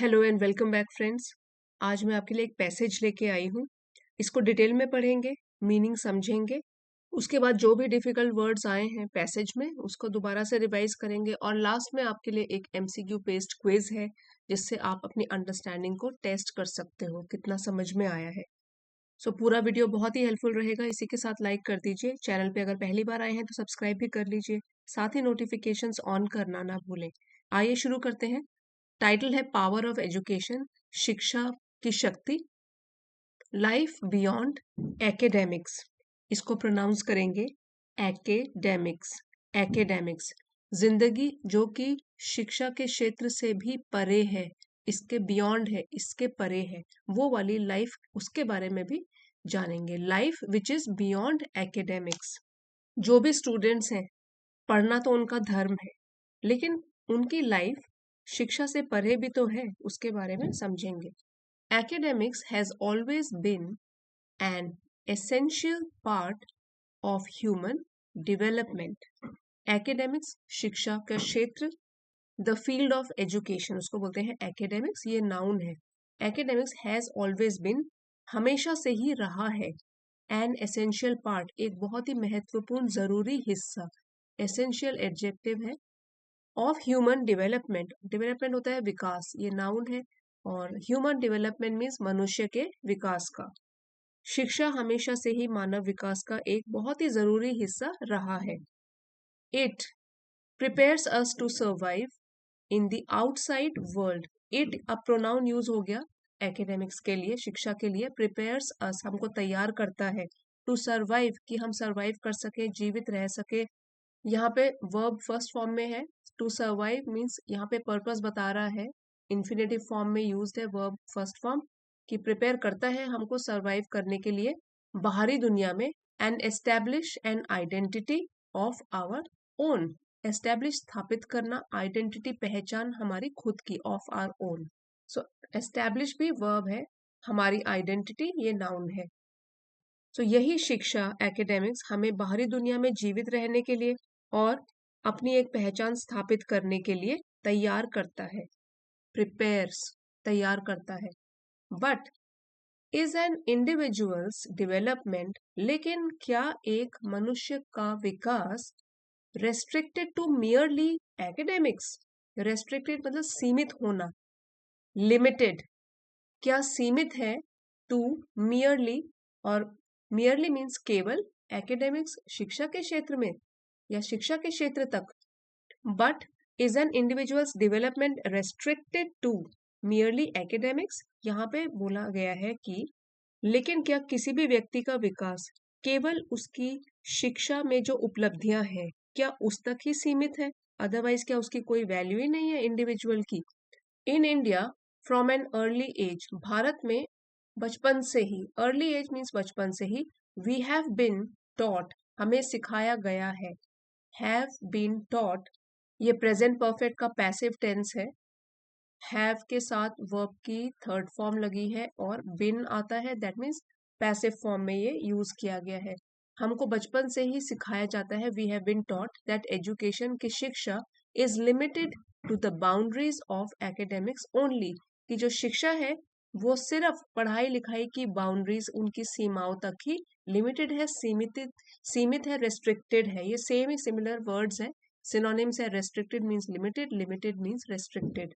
Hello and welcome back friends. आज मैं आपके लिए एक पैसेज लेके आई हूँ। इसको डिटेल में पढ़ेंगे, मीनिंग समझेंगे। उसके बाद जो भी डिफिकल्ट वर्ड्स आए हैं पैसेज में उसको दोबारा से रिवाइज करेंगे और लास्ट में आपके लिए एक एमसीक्यू बेस्ड क्विज है जिससे आप अपनी अंडरस्टैंडिंग को टेस्ट कर सकते हो कितना समझ में आया है। सो पूरा वीडियो बहुत ही हेल्पफुल रहेगा। इसी के साथ लाइक कर दीजिए, चैनल पे अगर पहली बार आए हैं तो सब्सक्राइब भी कर लीजिए, साथ ही नोटिफिकेशंस ऑन करना ना भूलें। आइए शुरू करते हैं। टाइटल है पावर ऑफ एजुकेशन, शिक्षा की शक्ति, लाइफ बियॉन्ड एकेडेमिक्स। इसको प्रोनाउंस करेंगे एकेडेमिक्स। एकेडेमिक्स, जिंदगी जो कि शिक्षा के क्षेत्र से भी परे है, इसके बियॉन्ड है, इसके परे है, वो वाली लाइफ, उसके बारे में भी जानेंगे। Life which is beyond academics. जो भी स्टूडेंट्स हैं, पढ़ना तो उनका धर्म है, लेकिन उनकी लाइफ शिक्षा से परे भी तो है, उसके बारे में समझेंगे। Academics has always been an essential part of human development. Academics शिक्षा का क्षेत्र, the field of education उसको बोलते हैं academics, ये noun है। Academics has always been, हमेशा से ही रहा है। an essential part, एक बहुत ही महत्वपूर्ण जरूरी हिस्सा। essential एडजेक्टिव है। ऑफ ह्यूमन डेवलपमेंट, डेवलपमेंट होता है विकास, ये नाउन है। और ह्यूमन डेवलपमेंट मीन्स मनुष्य के विकास का। शिक्षा हमेशा से ही मानव विकास का एक बहुत ही जरूरी हिस्सा रहा है। It prepares us to survive in the outside world. It अब प्रोनाउन यूज हो गया एकेडेमिक्स के लिए, शिक्षा के लिए। प्रिपेयर्स अस, हमको तैयार करता है। टू सर्वाइव, कि हम सर्वाइव कर सके, जीवित रह सके। यहाँ पे वर्ब फर्स्ट फॉर्म में है। टू सर्वाइव मीन्स यहाँ पे पर्पस बता रहा है, इन्फिनेटिव फॉर्म में यूज्ड है वर्ब फर्स्ट फॉर्म, कि प्रिपेयर करता है हमको सर्वाइव करने के लिए बाहरी दुनिया में। And establish an identity of our own. Establish, स्थापित करना, आइडेंटिटी, पहचान हमारी खुद की, of our own. So establish भी वर्ब है, हमारी आइडेंटिटी ये नाउन है। सो यही शिक्षा, एकेडेमिक्स, हमें बाहरी दुनिया में जीवित रहने के लिए और अपनी एक पहचान स्थापित करने के लिए तैयार करता है। प्रिपेयर्स, तैयार करता है। But is an individual's development, लेकिन क्या एक मनुष्य का विकास restricted to merely academics? Restricted मतलब सीमित होना, लिमिटेड, क्या सीमित है टू मियरली, और मियरली मीन्स केवल, एकेडेमिक्स शिक्षा के क्षेत्र में या शिक्षा के क्षेत्र तक। But is an individual's development restricted to merely academics, यहाँ पे बोला गया है कि लेकिन क्या किसी भी व्यक्ति का विकास केवल उसकी शिक्षा में जो उपलब्धियां हैं, क्या उस तक ही सीमित है? अदरवाइज क्या उसकी कोई वैल्यू ही नहीं है इंडिविजुअल की? In India from an early age, भारत में बचपन से ही, अर्ली एज मीन्स बचपन से ही, वी हैव बीन टॉट, हमें सिखाया गया है। हैव बीन टॉट, ये प्रेजेंट परफेक्ट का पैसिव टेंस है। हैव के साथ वर्ब की थर्ड फॉर्म लगी है और बिन आता है, दैट मीन्स पैसिव फॉर्म में ये यूज किया गया है। हमको बचपन से ही सिखाया जाता है, we have been taught that education, की शिक्षा is limited to the boundaries of academics only, कि जो शिक्षा है वो सिर्फ पढ़ाई लिखाई की बाउंड्रीज, उनकी सीमाओं तक ही लिमिटेड है, सीमित है, रेस्ट्रिक्टेड है। ये सेम ही सिमिलर वर्ड्स है, सिनोनिम्स है। Restricted means limited, limited means restricted.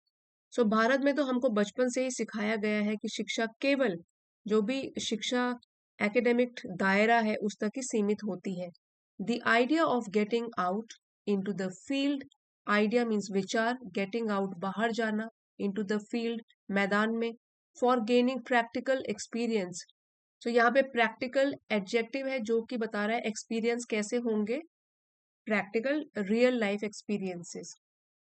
So Bharat में तो हमको बचपन से ही सिखाया गया है कि शिक्षा केवल, जो भी शिक्षा एकेडेमिक दायरा है उस तक ही सीमित होती है। The idea of getting out into the field, idea means विचार, गेटिंग आउट बाहर जाना, इनटू द फील्ड मैदान में, फॉर गेनिंग प्रैक्टिकल एक्सपीरियंस। तो यहाँ पे प्रैक्टिकल एडजेक्टिव है जो कि बता रहा है एक्सपीरियंस कैसे होंगे, प्रैक्टिकल रियल लाइफ एक्सपीरियंसेस।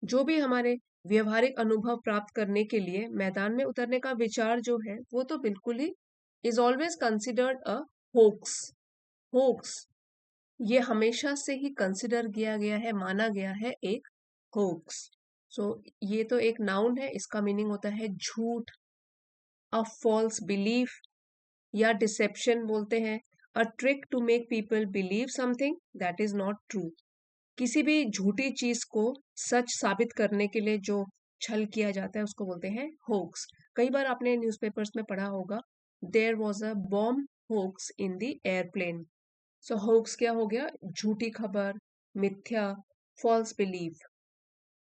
जो भी हमारे व्यवहारिक अनुभव प्राप्त करने के लिए मैदान में उतरने का विचार जो है वो तो बिल्कुल he is always considered a hoax. Hoax, ये हमेशा से ही कंसिडर किया गया है, माना गया है एक होक्स। सो ये तो एक नाउन है, इसका मीनिंग होता है झूठ, अ फॉल्स बिलीफ, या डिसेप्शन बोलते हैं। A trick to make people believe something that is not true, किसी भी झूठी चीज को सच साबित करने के लिए जो छल किया जाता है उसको बोलते हैं होक्स। कई बार आपने न्यूज़पेपर्स में पढ़ा होगा, there was a bomb hoax in the airplane. So hoax क्या हो गया? झूठी खबर, मिथ्या, फॉल्स बिलीफ।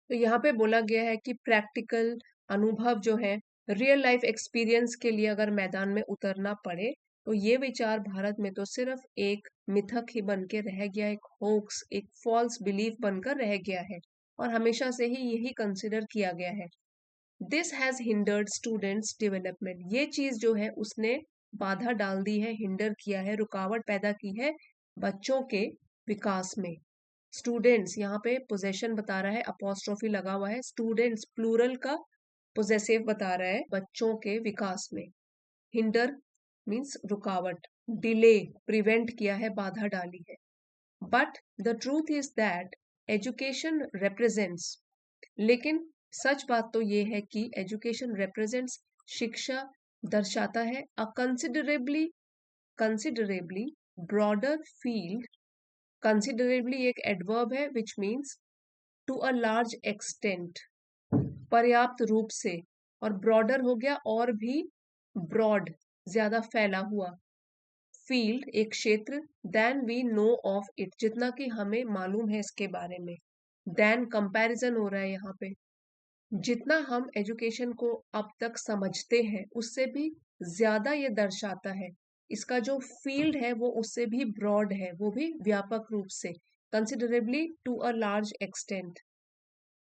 तो यहाँ पे बोला गया है कि प्रैक्टिकल अनुभव जो है, रियल लाइफ एक्सपीरियंस के लिए अगर मैदान में उतरना पड़े, तो ये विचार भारत में तो सिर्फ एक मिथक ही बन के रह गया, एक होक्स, एक फॉल्स बिलीफ बनकर रह गया है, और हमेशा से ही यही कंसिडर किया गया है। This has hindered students development. ये चीज जो है उसने बाधा डाल दी है, हिंडर किया है, रुकावट पैदा की है बच्चों के विकास में। स्टूडेंट्स यहाँ पे पोजेशन बता रहा है, अपोस्ट्रोफी लगा हुआ है, स्टूडेंट्स प्लूरल का पोजेसिव बता रहा है, बच्चों के विकास में। हिंडर मीन्स रुकावट, डिले प्रिवेंट किया है, बाधा डाली है। But the truth is that education represents, लेकिन सच बात तो ये है कि एजुकेशन रिप्रेजेंट्स, शिक्षा दर्शाता है, a considerably broader field. Considerably एक एडवर्ब है which means to a large extent, पर्याप्त रूप से, और ब्रॉडर हो गया और भी ब्रॉड, ज्यादा फैला हुआ, फील्ड एक क्षेत्र, than we know of it, जितना कि हमें मालूम है इसके बारे में। देन कंपैरिजन हो रहा है यहाँ पे, जितना हम एजुकेशन को अब तक समझते हैं उससे भी ज्यादा ये दर्शाता है, इसका जो फील्ड है वो उससे भी ब्रॉड है, वो भी व्यापक रूप से, considerably to a large extent.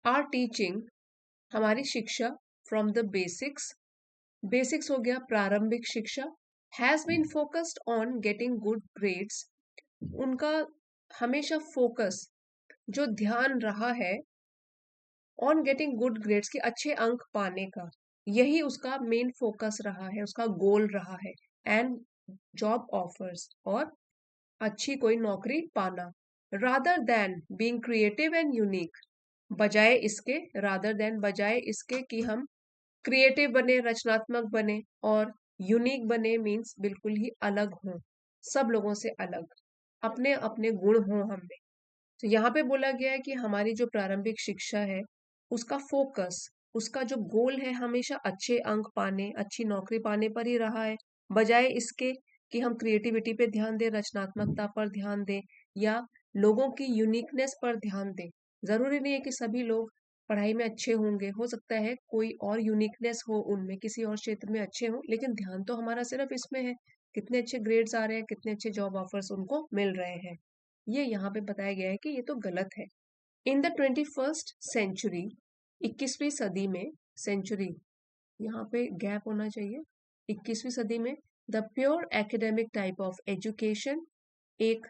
Our teaching, हमारी शिक्षा, फ्रॉम द बेसिक्स, बेसिक्स हो गया प्रारंभिक शिक्षा, has been focused on getting good grades, उनका हमेशा फोकस, जो ध्यान रहा है ऑन गेटिंग गुड ग्रेड्स, के अच्छे अंक पाने का, यही उसका मेन फोकस रहा है, उसका गोल रहा है। एंड जॉब ऑफर्स, और अच्छी कोई नौकरी पाना। Rather than being creative and unique, बजाय इसके, रादर देन बजाय इसके कि हम क्रिएटिव बने, रचनात्मक बने, और यूनिक बने मीन्स बिल्कुल ही अलग हों, सब लोगों से अलग, अपने अपने गुण हों हमें। तो यहाँ पे बोला गया है कि हमारी जो प्रारंभिक शिक्षा है उसका फोकस, उसका जो गोल है, हमेशा अच्छे अंक पाने, अच्छी नौकरी पाने पर ही रहा है, बजाय इसके कि हम क्रिएटिविटी पे ध्यान दें, रचनात्मकता पर ध्यान दें, या लोगों की यूनिकनेस पर ध्यान दें। जरूरी नहीं है कि सभी लोग पढ़ाई में अच्छे होंगे, हो सकता है कोई और यूनिकनेस हो उनमें, किसी और क्षेत्र में अच्छे हो, लेकिन ध्यान तो हमारा सिर्फ इसमें है, कितने अच्छे ग्रेड्स आ रहे हैं, कितने अच्छे जॉब ऑफर्स उनको मिल रहे हैं। ये यहाँ पे बताया गया है कि ये तो गलत है। इन द 21st सेंचुरी, 21वीं सदी में, सेंचुरी यहाँ पे गैप होना चाहिए, 21वीं सदी में, the pure academic type of education, एक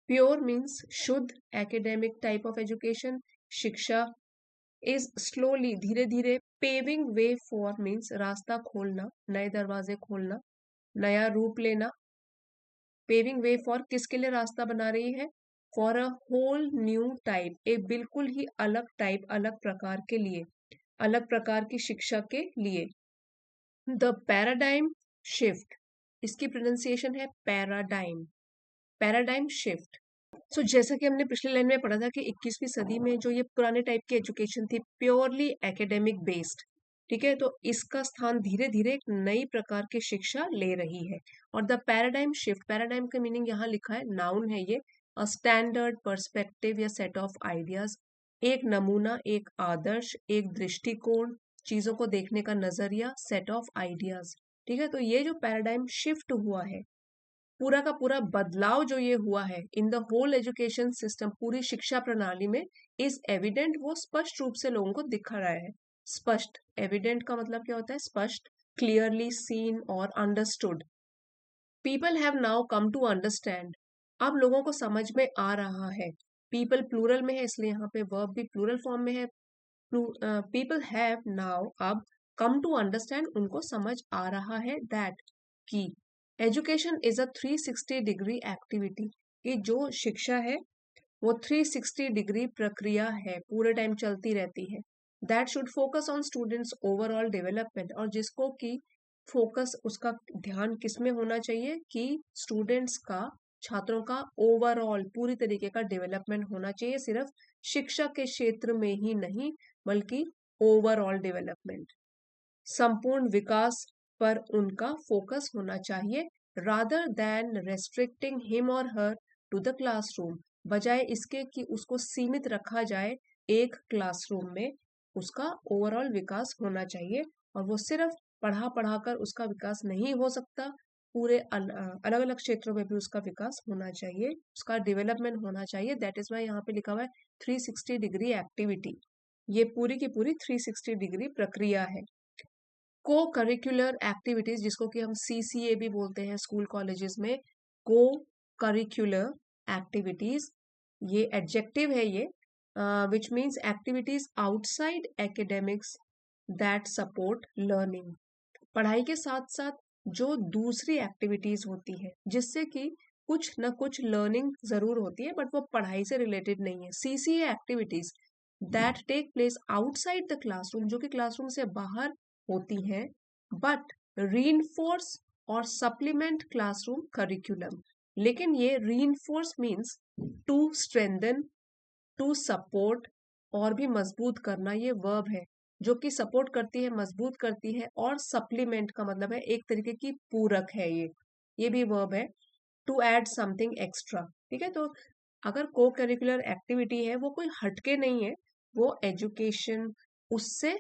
प्योर मीन्स शुद्ध, एकेडमिक टाइप ऑफ एजुकेशन शिक्षा, इज स्लोली धीरे धीरे, पेविंग वे फॉर मीन्स रास्ता खोलना, नए दरवाजे खोलना, नया रूप लेना। पेविंग वे फॉर किसके लिए रास्ता बना रही है? For a whole new type, एक बिल्कुल ही अलग टाइप, अलग प्रकार के लिए, अलग प्रकार की शिक्षा के लिए। द पैराडाइम शिफ्ट, इसकी प्रोनाउंसिएशन है पैराडाइम, पैराडाइम शिफ्ट। सो जैसा कि हमने पिछले लाइन में पढ़ा था कि 21वीं सदी में जो ये पुराने टाइप की एजुकेशन थी, प्योरली एकेडमिक बेस्ड, ठीक है, तो इसका स्थान धीरे धीरे एक नई प्रकार की शिक्षा ले रही है। और द पैराडाइम शिफ्ट, पैराडाइम का मीनिंग यहाँ लिखा है, नाउन है ये, अ स्टैंडर्ड पर्सपेक्टिव या सेट ऑफ आइडियाज, एक नमूना, एक आदर्श, एक दृष्टिकोण, चीजों को देखने का नजरिया, सेट ऑफ आइडियाज। ठीक है, तो ये जो पैराडाइम शिफ्ट हुआ है, पूरा का पूरा बदलाव जो ये हुआ है in the whole education system, पूरी शिक्षा प्रणाली में, इज एविडेंट, वो स्पष्ट रूप से लोगों को दिख रहा है। स्पष्ट, एविडेंट का मतलब क्या होता है? स्पष्ट, क्लियरली सीन और understood. People have now come to understand, अब लोगों को समझ में आ रहा है। पीपल प्लूरल में है इसलिए यहाँ पे वर्ब भी प्लूरल फॉर्म में है। पीपल हैव नाउ, अब, कम टू अंडरस्टैंड, उनको समझ आ रहा है, दैट, की education is a 360 degree activity, कि जो शिक्षा है वो 360 डिग्री प्रक्रिया है, पूरे टाइम चलती रहती है। That should focus on students overall development, और जिसको कि फोकस, उसका ध्यान किस में होना चाहिए कि स्टूडेंट्स का, छात्रों का ओवरऑल पूरी तरीके का डेवलपमेंट होना चाहिए, सिर्फ शिक्षा के क्षेत्र में ही नहीं, बल्कि ओवरऑल डेवलपमेंट, संपूर्ण विकास पर उनका फोकस होना चाहिए, रादर देन रेस्ट्रिक्टिंग हिम और हर टू द क्लासरूम, बजाय इसके कि उसको सीमित रखा जाए एक क्लासरूम में। उसका ओवरऑल विकास होना चाहिए और वो सिर्फ पढ़ा पढ़ा कर उसका विकास नहीं हो सकता, पूरे अलग अलग क्षेत्रों में भी उसका विकास होना चाहिए, उसका डेवलपमेंट होना चाहिए। दैट इज वाई यहाँ पे लिखा हुआ है 360 डिग्री एक्टिविटी। ये पूरी की पूरी 360 डिग्री प्रक्रिया है। को करिकुलर एक्टिविटीज, जिसको कि हम CCA भी बोलते हैं स्कूल कॉलेजेस में, को करिकुलर एक्टिविटीज, ये एडजेक्टिव है ये, which means activities outside academics that support learning, पढ़ाई के साथ साथ जो दूसरी एक्टिविटीज होती है जिससे कि कुछ न कुछ लर्निंग जरूर होती है बट वो पढ़ाई से रिलेटेड नहीं है। CCA activities that take place outside the classroom, जो कि क्लासरूम से बाहर होती हैं, बट रीइंफोर्स और सप्लीमेंट क्लासरूम करिकुलम। लेकिन ये reinforce means to strengthen, to support, और भी मजबूत करना, ये वर्ब है जो कि सपोर्ट करती है, मजबूत करती है, और सप्लीमेंट का मतलब है एक तरीके की पूरक है ये भी वर्ब है, टू ऐड समथिंग एक्स्ट्रा। ठीक है, तो अगर को करिकुलर एक्टिविटी है वो कोई हटके नहीं है, वो एजुकेशन उससे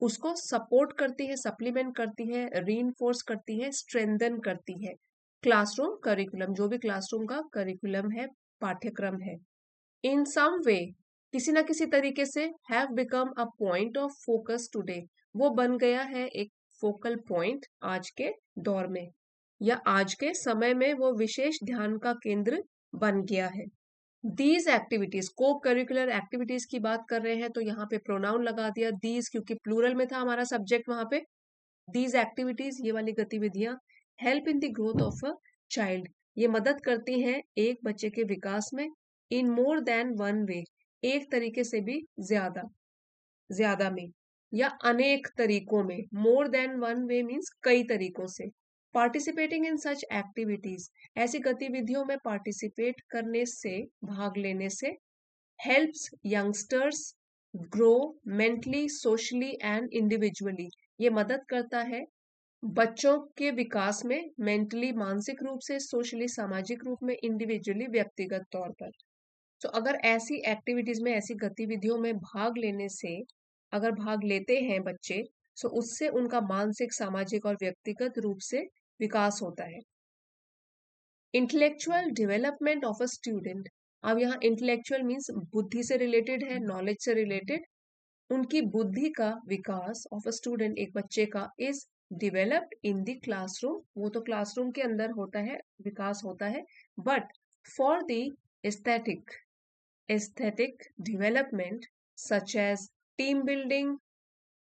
उसको सपोर्ट करती है, सप्लीमेंट करती है, रीइंफोर्स करती है, स्ट्रेंथन करती है। क्लासरूम करिकुलम, जो भी क्लासरूम का करिकुलम है, पाठ्यक्रम है, इन सम वे, किसी ना किसी तरीके से, have become a point of focus today, वो बन गया है एक फोकल पॉइंट आज के दौर में, या आज के समय में वो विशेष ध्यान का केंद्र बन गया है। दीज एक्टिविटीज, को करिकुलर एक्टिविटीज की बात कर रहे हैं तो यहाँ पे प्रोनाउन लगा दिया दीज, क्योंकि प्लूरल में था हमारा सब्जेक्ट वहां पे। दीज एक्टिविटीज, ये वाली गतिविधियां, help in the growth of a child, ये मदद करती हैं एक बच्चे के विकास में, इन मोर देन वन वे, एक तरीके से भी ज्यादा, ज्यादा में, या अनेक तरीकों में। More than one way means कई तरीकों से। पार्टिसिपेटिंग इन सच एक्टिविटीज, ऐसी गतिविधियों में पार्टिसिपेट करने से, भाग लेने से, helps youngsters grow mentally, socially and individually, ये मदद करता है बच्चों के विकास में, मेंटली मानसिक रूप से, सोशली सामाजिक रूप में, इंडिविजुअली व्यक्तिगत तौर पर। तो अगर ऐसी एक्टिविटीज में, ऐसी गतिविधियों में भाग लेने से, अगर भाग लेते हैं बच्चे, तो उससे उनका मानसिक, सामाजिक और व्यक्तिगत रूप से विकास होता है। Intellectual development of a student, अब यहाँ इंटेलेक्चुअल मीन्स बुद्धि से रिलेटेड है, नॉलेज से रिलेटेड, उनकी बुद्धि का विकास ऑफ अ स्टूडेंट, एक बच्चे का, is developed in the classroom, वो तो क्लासरूम के अंदर होता है, विकास होता है, but for the aesthetic development such as team building,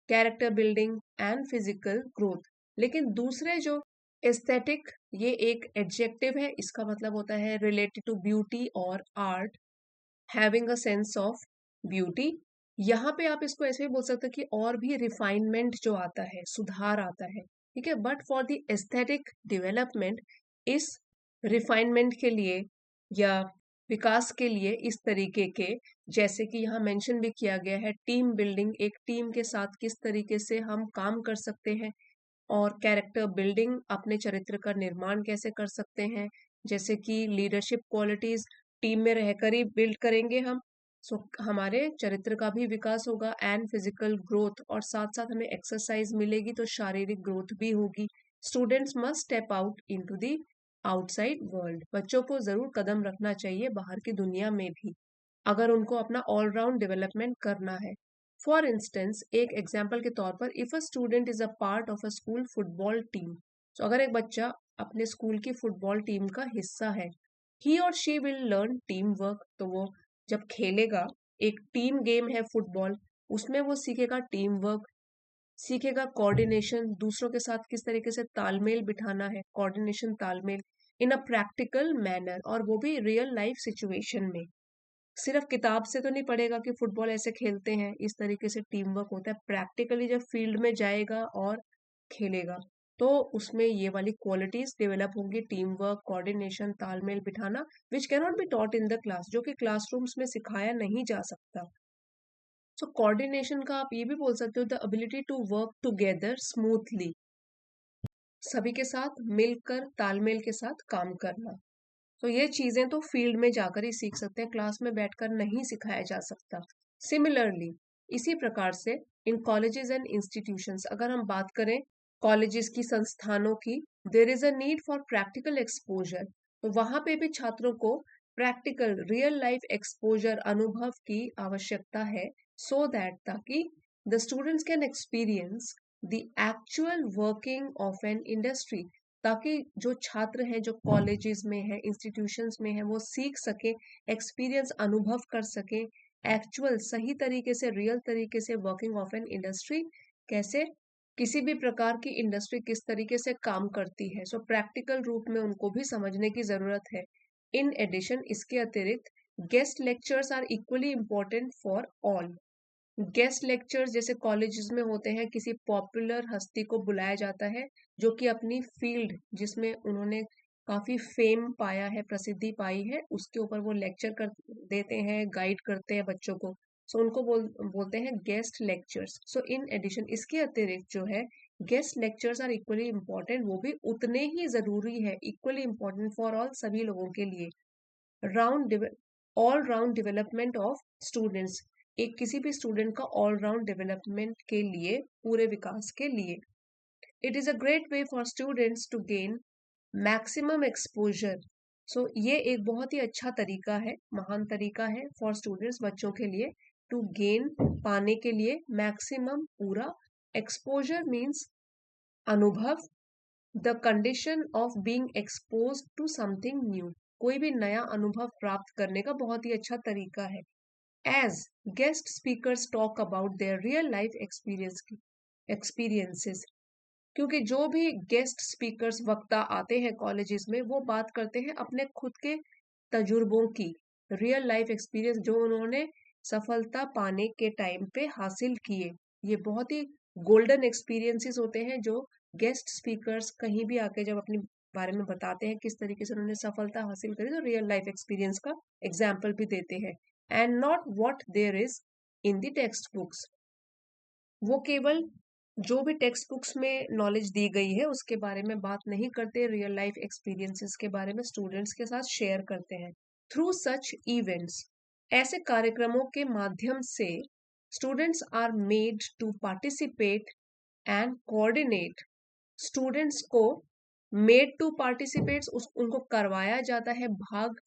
character building and physical growth, लेकिन दूसरे जो एस्थेटिक, ये एक एडजेक्टिव है, इसका मतलब होता है रिलेटेड टू ब्यूटी और art, having a sense of beauty. यहाँ पे आप इसको ऐसे भी बोल सकते हो कि और भी रिफाइनमेंट जो आता है, सुधार आता है, ठीक है, but for the aesthetic development, इस रिफाइनमेंट के लिए या विकास के लिए, इस तरीके के, जैसे कि यहाँ मेंशन भी किया गया है, टीम बिल्डिंग, एक टीम के साथ किस तरीके से हम काम कर सकते हैं, और कैरेक्टर बिल्डिंग, अपने चरित्र का निर्माण कैसे कर सकते हैं, जैसे कि लीडरशिप क्वालिटीज टीम में रहकर ही बिल्ड करेंगे हम, सो हमारे चरित्र का भी विकास होगा, एंड फिजिकल ग्रोथ, और साथ साथ हमें एक्सरसाइज मिलेगी तो शारीरिक ग्रोथ भी होगी। Students must step out into the outside world, बच्चों को जरूर कदम रखना चाहिए बाहर की दुनिया में भी, अगर उनको अपना ऑलराउंड डेवलपमेंट करना है। फॉर इंस्टेंस, एक एग्जाम्पल के तौर पर, if a student is a part of a school football team, तो अगर एक बच्चा अपने स्कूल की फुटबॉल टीम का हिस्सा है, ही और she will learn team work, तो वो जब खेलेगा, एक टीम गेम है फुटबॉल, उसमें वो सीखेगा टीम वर्क, सीखेगा कोऑर्डिनेशन, दूसरों के साथ किस तरीके से तालमेल बिठाना है, कोऑर्डिनेशन, तालमेल, इन अ प्रैक्टिकल मैनर, और वो भी रियल लाइफ सिचुएशन में। सिर्फ किताब से तो नहीं पढ़ेगा कि फुटबॉल ऐसे खेलते हैं, इस तरीके से टीम वर्क होता है, प्रैक्टिकली जब फील्ड में जाएगा और खेलेगा, तो उसमें ये वाली क्वालिटीज डेवलप होंगी, टीम वर्क, कोऑर्डिनेशन, तालमेल बिठाना, which can not be taught in the class, जो कि क्लासरूम्स में सिखाया नहीं जा सकता। सो कोऑर्डिनेशन का आप ये भी बोल सकते हो the ability to work together smoothly, सभी के साथ मिलकर तालमेल के साथ काम करना। तो ये चीजें तो फील्ड में जाकर ही सीख सकते हैं, क्लास में बैठकर नहीं सिखाया जा सकता। सिमिलरली इसी प्रकार से इन कॉलेजेस एंड इंस्टीट्यूशंस, अगर हम बात करें कॉलेजेस की, संस्थानों की, there is a need for practical exposure. तो वहां पे भी छात्रों को प्रैक्टिकल रियल लाइफ एक्सपोजर, अनुभव की आवश्यकता है, सो दैट ताकि the students can experience the actual working of an industry, ताकि जो छात्र हैं, जो कॉलेजेस में है, इंस्टीट्यूशंस में है, वो सीख सके, एक्सपीरियंस अनुभव कर सके, एक्चुअल सही तरीके से, रियल तरीके से वर्किंग ऑफ एन इंडस्ट्री, कैसे किसी भी प्रकार की इंडस्ट्री किस तरीके से काम करती है। सो प्रैक्टिकल रूप में उनको भी समझने की जरूरत है। इन एडिशन, इसके अतिरिक्त guest lectures are equally important for all. Guest lectures जैसे कॉलेजेस में होते हैं, किसी पॉपुलर हस्ती को बुलाया जाता है जो कि अपनी फील्ड जिसमें उन्होंने काफी फेम पाया है, प्रसिद्धि पाई है, उसके ऊपर वो लेक्चर कर देते हैं, गाइड करते हैं बच्चों को। सो उनको बोलते हैं guest lectures. So in addition, इसके अतिरिक्त जो है, guest lectures are equally important, वो भी उतने ही जरूरी है, इक्वली इम्पोर्टेंट फॉर ऑल, सभी लोगों के लिए। Round all round development of students, एक किसी भी स्टूडेंट का ऑल राउंड डेवलपमेंट के लिए, पूरे विकास के लिए। It is a great way for students to gain maximum exposure. So ये एक बहुत ही अच्छा तरीका है, महान तरीका है फॉर स्टूडेंट्स, बच्चों के लिए, टू गेन, पाने के लिए, मैक्सिमम, पूरा, एक्सपोजर मीन्स अनुभव, the condition of being expose to something new, कोई भी नया अनुभव प्राप्त करने का बहुत ही अच्छा तरीका है। As guest speakers talk about their real life experiences, क्योंकि जो भी गेस्ट स्पीकर्स, वक्ता आते हैं कॉलेजेस में, वो बात करते हैं अपने खुद के तजुर्बों की, रियल लाइफ एक्सपीरियंस जो उन्होंने सफलता पाने के टाइम पे हासिल किए। ये बहुत ही गोल्डन एक्सपीरियंसेस होते हैं जो गेस्ट स्पीकर्स कहीं भी आके जब अपने बारे में बताते हैं, किस तरीके से उन्होंने सफलता हासिल करी, तो रियल लाइफ एक्सपीरियंस का एग्जाम्पल भी देते हैं। And not what their is in the text books, वो केवल जो भी टेक्स्ट बुक्स में नॉलेज दी गई है उसके बारे में बात नहीं करते, रियल लाइफ एक्सपीरियंसेस के बारे में स्टूडेंट्स के साथ शेयर करते हैं। थ्रू सच इवेंट्स, ऐसे कार्यक्रमों के माध्यम से students are made to participate and coordinate, students को मेड टू पार्टिसिपेट, उनको करवाया जाता है, भाग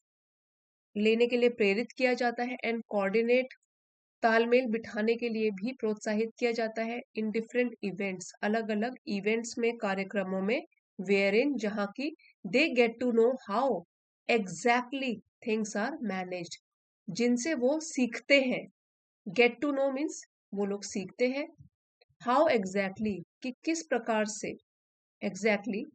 लेने के लिए प्रेरित किया जाता है, एंड कोऑर्डिनेट, तालमेल बिठाने के लिए भी प्रोत्साहित किया जाता है, इन डिफरेंट इवेंट्स, अलग अलग इवेंट्स में, कार्यक्रमों में, वेयर इन, जहाँ की they get to know how exactly things are managed, जिनसे वो सीखते हैं। गेट टू नो मीन्स वो लोग सीखते हैं, हाउ एग्जैक्टली कि किस प्रकार से, एग्जैक्टली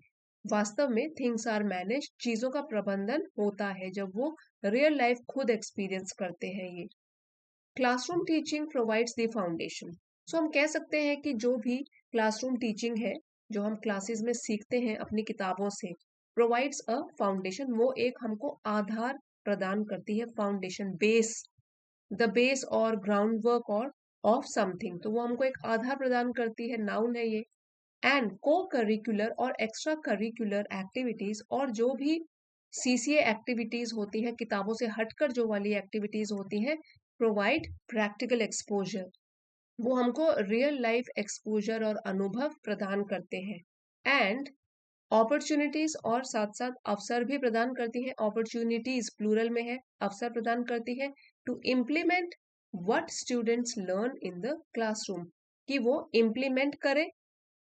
वास्तव में, थिंग्स आर मैनेज, चीजों का प्रबंधन होता है, जब वो रियल लाइफ खुद एक्सपीरियंस करते हैं ये। Classroom teaching provides the foundation, so हम कह सकते हैं कि जो भी क्लासरूम टीचिंग है, जो हम क्लासेस में सीखते हैं अपनी किताबों से, प्रोवाइड्स अ फाउंडेशन, वो एक हमको आधार प्रदान करती है, फाउंडेशन, बेस, द बेस और ग्राउंड वर्क और ऑफ समथिंग, तो वो हमको एक आधार प्रदान करती है, नाउन है ये। एंड को करिकुलर और एक्स्ट्रा करिकुलर एक्टिविटीज, और जो भी सीसीए एक्टिविटीज होती है, किताबों से हटकर जो वाली एक्टिविटीज होती हैं, प्रोवाइड प्रैक्टिकल एक्सपोजर, वो हमको रियल लाइफ एक्सपोजर और अनुभव प्रदान करते हैं। एंड अपॉर्चुनिटीज, और साथ साथ अवसर भी प्रदान करती है, अपॉर्चुनिटीज प्लूरल में है, अवसर प्रदान करती है, to implement what students learn in the classroom, कि वो इम्प्लीमेंट करें,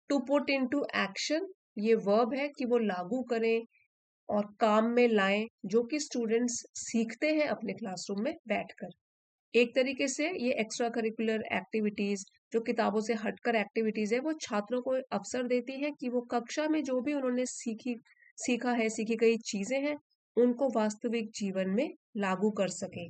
to put into action, ये वर्ब है कि वो लागू करें और काम में लाएं जो कि स्टूडेंट्स सीखते हैं अपने क्लासरूम में बैठकर। एक तरीके से ये एक्स्ट्रा करिकुलर एक्टिविटीज, जो किताबों से हटकर एक्टिविटीज है, वो छात्रों को अवसर देती है कि वो कक्षा में जो भी उन्होंने सीखा है, सीखी गई चीजें हैं, उनको वास्तविक जीवन में लागू कर सके।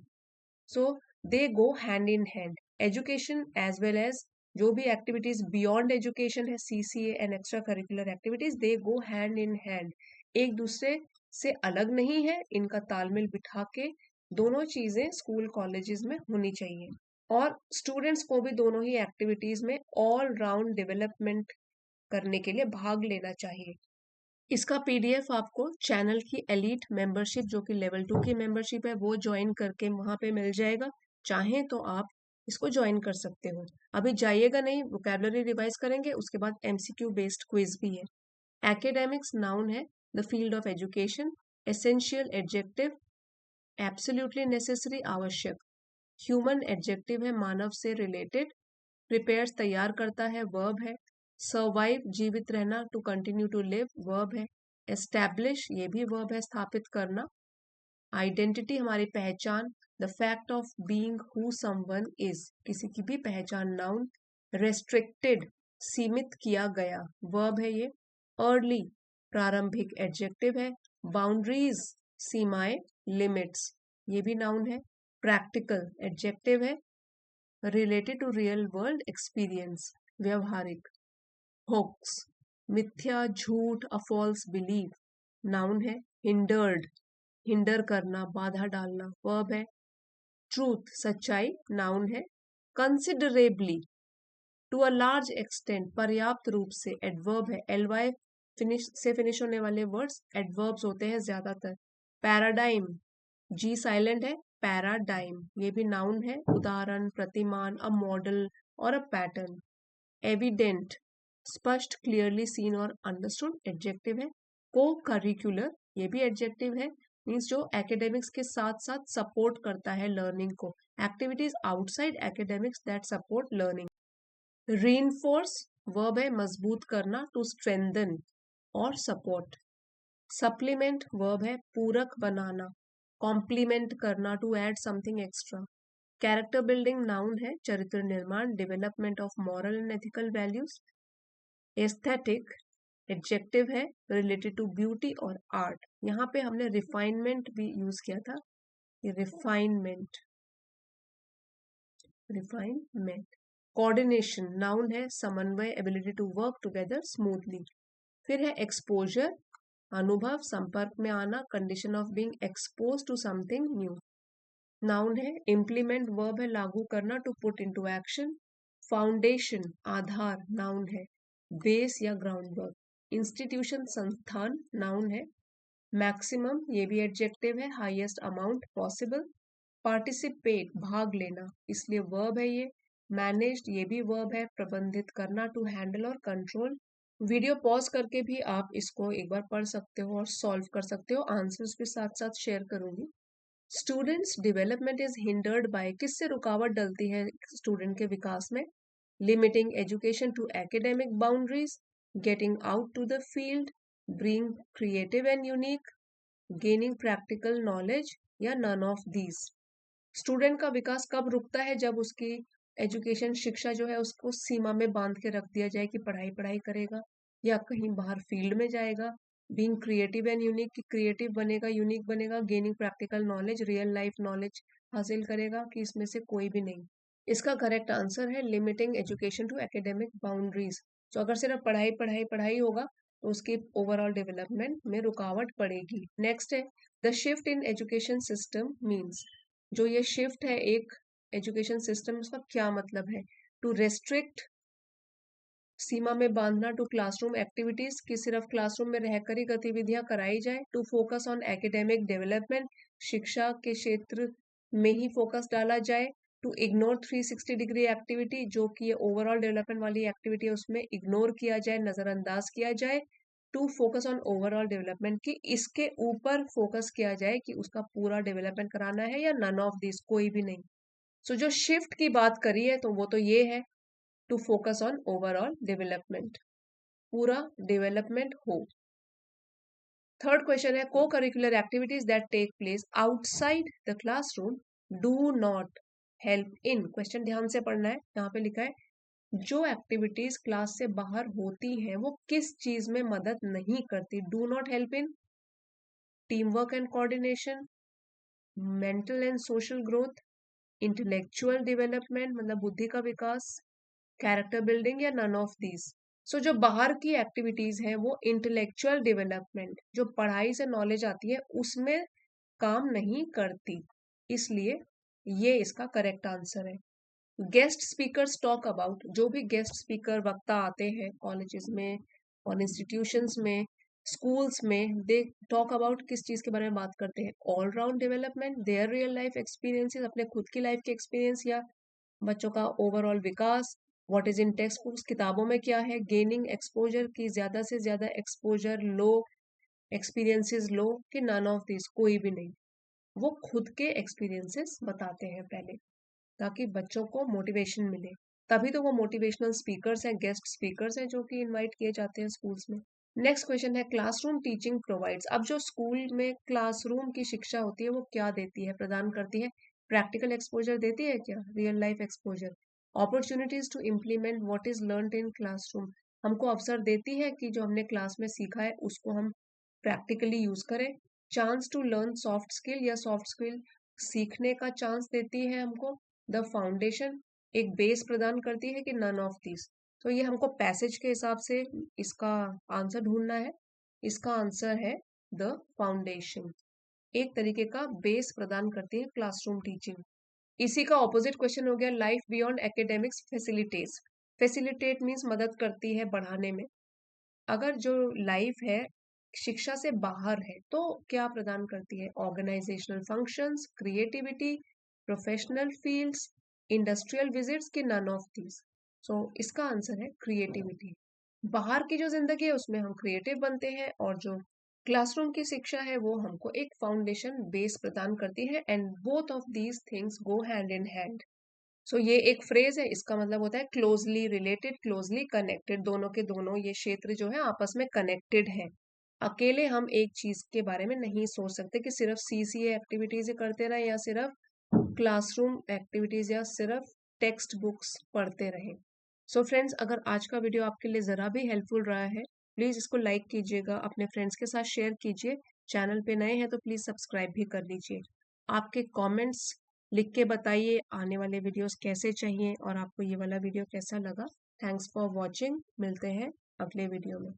So they go hand in hand, education as well as जो भी एक्टिविटीज बियॉन्ड एजुकेशन है, CCA and extra curricular activities, they go hand in hand, एक दूसरे से अलग नहीं है, इनका तालमेल बिठा के दोनों चीजें स्कूल कॉलेजेस में होनी चाहिए। और स्टूडेंट्स को भी दोनों ही एक्टिविटीज में ऑल राउंड डेवलपमेंट करने के लिए भाग लेना चाहिए। इसका पीडीएफ आपको चैनल की एलीट मेंबरशिप जो कि लेवल 2 की मेंबरशिप है वो ज्वाइन करके वहां पे मिल जाएगा। चाहें तो आप इसको ज्वाइन कर सकते हो। अभी जाइएगा नहीं, वोकैबुलरी रिवाइज करेंगे, उसके बाद एमसीक्यू बेस्ड क्विज भी है। एकेडेमिक्स नाउन है the field of education, essential adjective absolutely necessary आवश्यक, ह्यूमन एडजेक्टिव है मानव से रिलेटेड, प्रिपेयर्स तैयार करता है वर्ब है, सर्वाइव जीवित रहना to continue to live verb है, एस्टैब्लिश ये भी वर्ब है स्थापित करना, आइडेंटिटी हमारी पहचान, the fact of being who someone is किसी की भी पहचान नाउन, रेस्ट्रिक्टेड सीमित किया गया वर्ब है ये, अर्ली प्रारंभिक एडजेक्टिव है, बाउंड्रीज सीमाएं लिमिट्स ये भी नाउन है, प्रैक्टिकल एडजेक्टिव है, related to real world experience व्यवहारिक, होक्स मिथ्या झूठ अ फॉल्स बिलीव नाउन है, हिंडर्ड हिंडर करना बाधा डालना वर्ब है, ट्रूथ सच्चाई नाउन है, considerably to a large extent पर्याप्त रूप से एडवर्ब है, एलवाई फिनिश होने वाले वर्ड्स एडवर्ब्स होते हैं ज्यादातर, पैराडाइम जी साइलेंट है, पैराडाइम ये भी नाउन है, उदाहरण प्रतिमान अ मॉडल और अ पैटर्न, एविडेंट स्पष्ट क्लियरली सीन और अंडरस्टूड एडजेक्टिव है, को करिकुलर ये भी एडजेक्टिव है, मीन्स जो एकेडमिक्स के साथ साथ सपोर्ट करता है लर्निंग को, activities outside academics that support learning, reinforce verb है मजबूत करना टू स्ट्रेंथन और सपोर्ट, सप्लीमेंट वर्ब है पूरक बनाना, कॉम्प्लीमेंट करना to add something extra, character building noun है चरित्र निर्माण development of moral and ethical values, aesthetic adjective है रिलेटेड टू ब्यूटी और आर्ट, यहाँ पे हमने रिफाइनमेंट भी यूज किया था, ये रिफाइनमेंट रिफाइनमेंट, कोऑर्डिनेशन नाउन है समन्वय ability to work together smoothly, फिर है एक्सपोजर अनुभव संपर्क में आना condition of being expose to something new, noun है इम्प्लीमेंट वर्ब है लागू करना to put into action, foundation आधार नाउन है, बेस या ग्राउंड वर्क, इंस्टीट्यूशन संस्थान नाउन है, मैक्सिमम ये भी एडजेक्टिव है हाईएस्ट अमाउंट पॉसिबल, पार्टिसिपेट भाग लेना इसलिए वर्ब है ये, मैनेज्ड ये भी वर्ब है प्रबंधित करना टू हैंडल और कंट्रोल। वीडियो पॉज करके भी आप इसको एक बार पढ़ सकते हो और सॉल्व कर सकते हो, आंसर्स भी साथ साथ शेयर करूंगी। Students development is hindered by किससे रुकावट डलती है स्टूडेंट के विकास में, limiting education to academic boundaries, getting out to the field, being creative and unique, gaining practical knowledge या नन ऑफ दीज। स्टूडेंट का विकास कब रुकता है, जब उसकी एजुकेशन शिक्षा जो है उसको सीमा में बांध के रख दिया जाए कि पढ़ाई पढ़ाई करेगा या कहीं बाहर फील्ड में जाएगा, बीइंग क्रिएटिव एंड यूनिक कि क्रिएटिव बनेगा यूनिक बनेगा, gaining practical knowledge real life knowledge हासिल करेगा कि इसमें से कोई भी नहीं। इसका करेक्ट आंसर है limiting education to academic boundaries, तो अगर सिर्फ पढ़ाई पढ़ाई पढ़ाई होगा तो उसकी ओवरऑल डेवलपमेंट में रुकावट पड़ेगी। नेक्स्ट है the shift in education system means, जो ये शिफ्ट है एक एजुकेशन सिस्टम उसका क्या मतलब है, टू रेस्ट्रिक्ट सीमा में बांधना टू क्लासरूम एक्टिविटीज कि सिर्फ क्लासरूम में रहकर ही गतिविधियां कराई जाए, to focus on academic development शिक्षा के क्षेत्र में ही फोकस डाला जाए, टू इग्नोर 360 डिग्री एक्टिविटी जो कि ये ओवरऑल डेवलपमेंट वाली एक्टिविटी है उसमें इग्नोर किया जाए नजरअंदाज किया जाए, to focus on overall development कि इसके ऊपर फोकस किया जाए कि उसका पूरा डेवलपमेंट कराना है या नन ऑफ दिस कोई भी नहीं। सो जो शिफ्ट की बात करी है तो वो तो ये है to focus on overall development, पूरा डेवलपमेंट हो। थर्ड क्वेश्चन है co curricular activities that take place outside the classroom do not help in, question ध्यान से पढ़ना है, यहाँ पे लिखा है जो एक्टिविटीज क्लास से बाहर होती हैं वो किस चीज में मदद नहीं करती, do not help in team work and coordination, mental and social growth, intellectual development मतलब बुद्धि का विकास, कैरेक्टर बिल्डिंग या नन ऑफ दीज। सो जो बाहर की एक्टिविटीज है वो इंटेलेक्चुअल डेवलपमेंट जो पढ़ाई से नॉलेज आती है उसमें काम नहीं करती, इसलिए ये इसका करेक्ट आंसर है। गेस्ट स्पीकर्स टॉक अबाउट, जो भी गेस्ट स्पीकर वक्ता आते हैं कॉलेजेस में और इंस्टीट्यूशंस में, स्कूल्स में, दे टॉक अबाउट किस चीज के बारे में बात करते हैं? All round development, there real life experiences, अपने खुद की लाइफ के एक्सपीरियंस या बच्चों का overall Vikas, what is in text books, किताबों में क्या है, गेनिंग एक्सपोजर की ज्यादा से ज्यादा एक्सपोजर लो, एक्सपीरियंसेस लो, कि नन ऑफ दिस, कोई भी नहीं। वो खुद के एक्सपीरियंसेस बताते हैं पहले, ताकि बच्चों को मोटिवेशन मिले। तभी तो वो मोटिवेशनल स्पीकर्स हैं, गेस्ट स्पीकर्स हैं, जो कि इनवाइट किए जाते हैं स्कूल्स में। नेक्स्ट क्वेश्चन है, क्लासरूम टीचिंग प्रोवाइड्स। अब जो स्कूल में क्लासरूम की शिक्षा होती है वो क्या देती है, प्रदान करती है? प्रैक्टिकल एक्सपोजर देती है क्या, real life exposure? Opportunities to implement what is learned in classroom, हमको अवसर देती है कि जो हमने क्लास में सीखा है उसको हम प्रैक्टिकली यूज करें। Chance to learn soft skill, या सॉफ्ट स्किल सीखने का चांस देती है हमको। द फाउंडेशन, एक बेस प्रदान करती है, कि नन ऑफ दिस? तो ये हमको पैसेज के हिसाब से इसका आंसर ढूंढना है। इसका आंसर है द फाउंडेशन, एक तरीके का बेस प्रदान करती है क्लासरूम टीचिंग। इसी का ऑपोजिट क्वेश्चन हो गया, life beyond academics facilitates. Facilitate means मदद करती है बढ़ाने में। अगर जो लाइफ है शिक्षा से बाहर है तो क्या प्रदान करती है? Organisational functions, creativity, professional fields, industrial visits, की नन ऑफ दीज? सो इसका आंसर है क्रिएटिविटी। बाहर की जो जिंदगी है उसमें हम क्रिएटिव बनते हैं, और जो क्लासरूम की शिक्षा है वो हमको एक फाउंडेशन बेस प्रदान करती है, and both of these things go hand in hand. So ये एक फ्रेज है, इसका मतलब होता है क्लोजली रिलेटेड, क्लोजली कनेक्टेड, दोनों के दोनों ये क्षेत्र जो है आपस में कनेक्टेड है। अकेले हम एक चीज के बारे में नहीं सोच सकते कि सिर्फ सीसीए एक्टिविटीज ही करते रहे, या सिर्फ क्लासरूम एक्टिविटीज, या सिर्फ टेक्स्ट बुक्स पढ़ते रहे। सो फ्रेंड्स, अगर आज का वीडियो आपके लिए जरा भी हेल्पफुल रहा है, प्लीज इसको लाइक कीजिएगा, अपने फ्रेंड्स के साथ शेयर कीजिए। चैनल पे नए हैं तो प्लीज सब्सक्राइब भी कर लीजिए। आपके कमेंट्स लिख के बताइए आने वाले वीडियोस कैसे चाहिए, और आपको ये वाला वीडियो कैसा लगा। थैंक्स फॉर वॉचिंग, मिलते हैं अगले वीडियो में।